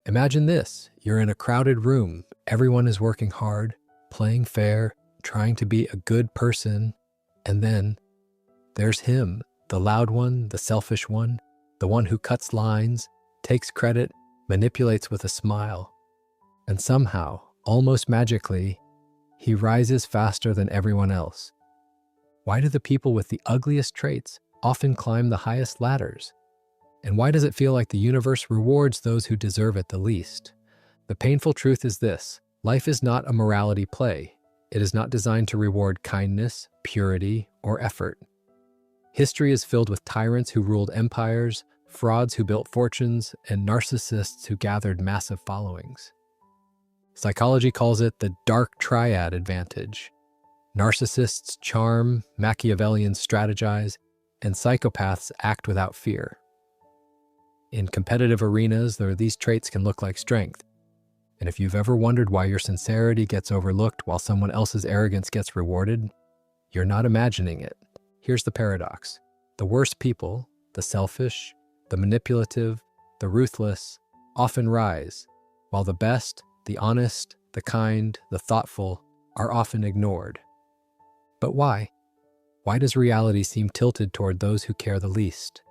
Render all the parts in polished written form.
Imagine this. You're in a crowded room. Everyone is working hard, playing fair, trying to be a good person. And then there's him, the loud one, the selfish one, the one who cuts lines, takes credit, manipulates with a smile. And somehow, almost magically, he rises faster than everyone else. Why do the people with the ugliest traits often climb the highest ladders? And why does it feel like the universe rewards those who deserve it the least? The painful truth is this: life is not a morality play. It is not designed to reward kindness, purity, or effort. History is filled with tyrants who ruled empires, frauds who built fortunes, and narcissists who gathered massive followings. Psychology calls it the dark triad advantage. Narcissists charm, Machiavellians strategize, and psychopaths act without fear. In competitive arenas, these traits can look like strength. And if you've ever wondered why your sincerity gets overlooked while someone else's arrogance gets rewarded, you're not imagining it. Here's the paradox. The worst people, the selfish, the manipulative, the ruthless, often rise, while the best, the honest, the kind, the thoughtful, are often ignored. But why? Why does reality seem tilted toward those who care the least?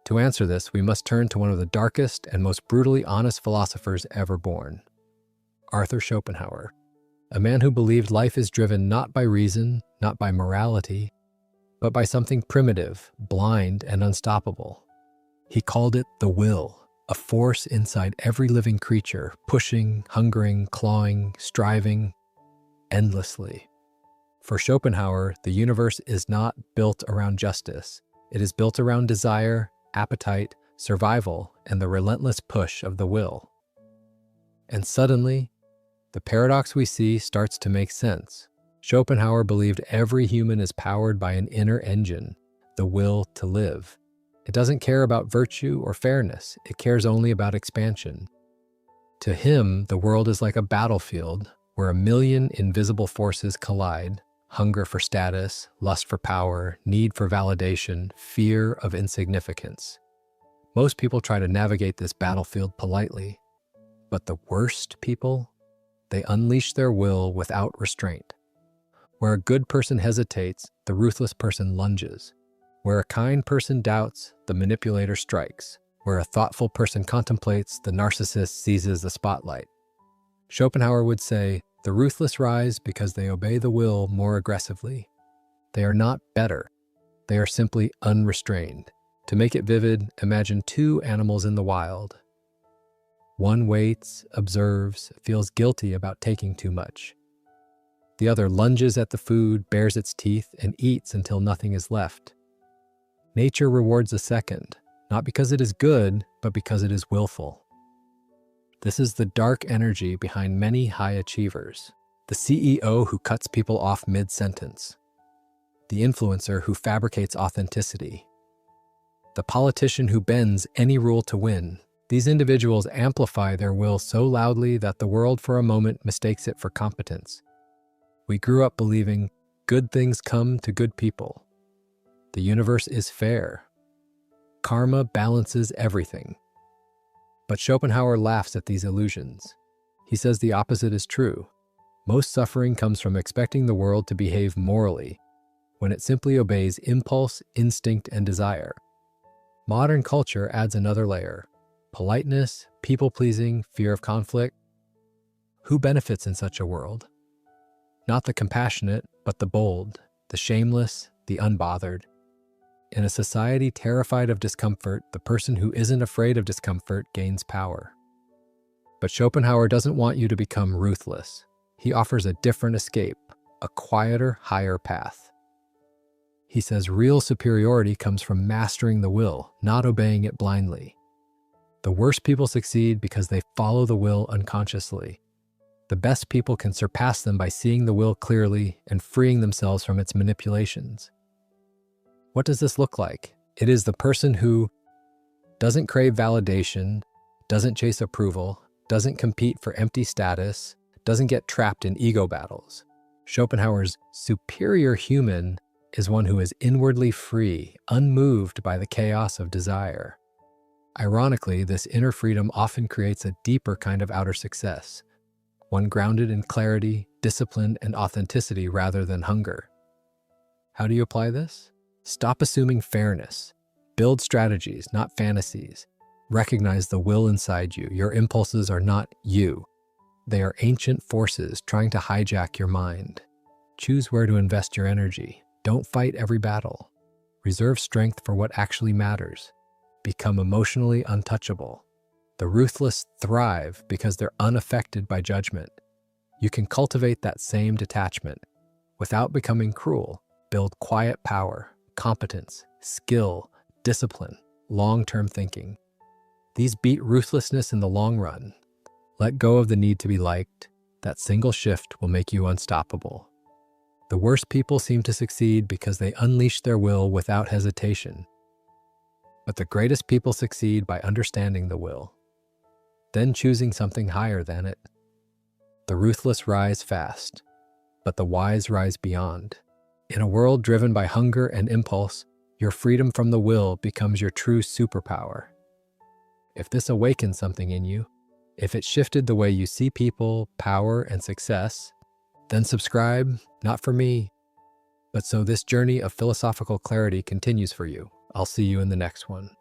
To answer this, we must turn to one of the darkest and most brutally honest philosophers ever born, Arthur Schopenhauer, a man who believed life is driven not by reason, not by morality, but by something primitive, blind, and unstoppable. He called it the will, a force inside every living creature, pushing, hungering, clawing, striving, endlessly. For Schopenhauer, the universe is not built around justice. It is built around desire, appetite, survival, and the relentless push of the will. And suddenly, the paradox we see starts to make sense. Schopenhauer believed every human is powered by an inner engine, the will to live. It doesn't care about virtue or fairness. It cares only about expansion. To him, the world is like a battlefield where a million invisible forces collide: hunger for status, lust for power, need for validation, fear of insignificance. Most people try to navigate this battlefield politely, but the worst people, they unleash their will without restraint. Where a good person hesitates, the ruthless person lunges. Where a kind person doubts, the manipulator strikes. Where a thoughtful person contemplates, the narcissist seizes the spotlight. Schopenhauer would say, the ruthless rise because they obey the will more aggressively. They are not better. They are simply unrestrained. To make it vivid, imagine two animals in the wild. One waits, observes, feels guilty about taking too much. The other lunges at the food, bares its teeth, and eats until nothing is left. Nature rewards the second, not because it is good, but because it is willful. This is the dark energy behind many high achievers. The CEO who cuts people off mid-sentence. The influencer who fabricates authenticity. The politician who bends any rule to win. These individuals amplify their will so loudly that the world for a moment mistakes it for competence. We grew up believing good things come to good people. The universe is fair. Karma balances everything. But Schopenhauer laughs at these illusions. He says the opposite is true. Most suffering comes from expecting the world to behave morally, when it simply obeys impulse, instinct, and desire. Modern culture adds another layer: politeness, people-pleasing, fear of conflict. Who benefits in such a world? Not the compassionate, but the bold, the shameless, the unbothered. In a society terrified of discomfort, the person who isn't afraid of discomfort gains power. But Schopenhauer doesn't want you to become ruthless. He offers a different escape, a quieter, higher path. He says real superiority comes from mastering the will, not obeying it blindly. The worst people succeed because they follow the will unconsciously. The best people can surpass them by seeing the will clearly and freeing themselves from its manipulations. What does this look like? It is the person who doesn't crave validation, doesn't chase approval, doesn't compete for empty status, doesn't get trapped in ego battles. Schopenhauer's superior human is one who is inwardly free, unmoved by the chaos of desire. Ironically, this inner freedom often creates a deeper kind of outer success, one grounded in clarity, discipline, and authenticity rather than hunger. How do you apply this? Stop assuming fairness. Build strategies, not fantasies. Recognize the will inside you. Your impulses are not you. They are ancient forces trying to hijack your mind. Choose where to invest your energy. Don't fight every battle. Reserve strength for what actually matters. Become emotionally untouchable. The ruthless thrive because they're unaffected by judgment. You can cultivate that same detachment without becoming cruel. Build quiet power, competence, skill, discipline, long-term thinking. These beat ruthlessness in the long run. Let go of the need to be liked. That single shift will make you unstoppable. The worst people seem to succeed because they unleash their will without hesitation. But the greatest people succeed by understanding the will, then choosing something higher than it. The ruthless rise fast, but the wise rise beyond. In a world driven by hunger and impulse, your freedom from the will becomes your true superpower. If this awakens something in you, if it shifted the way you see people, power, and success, then subscribe, not for me, but so this journey of philosophical clarity continues for you. I'll see you in the next one.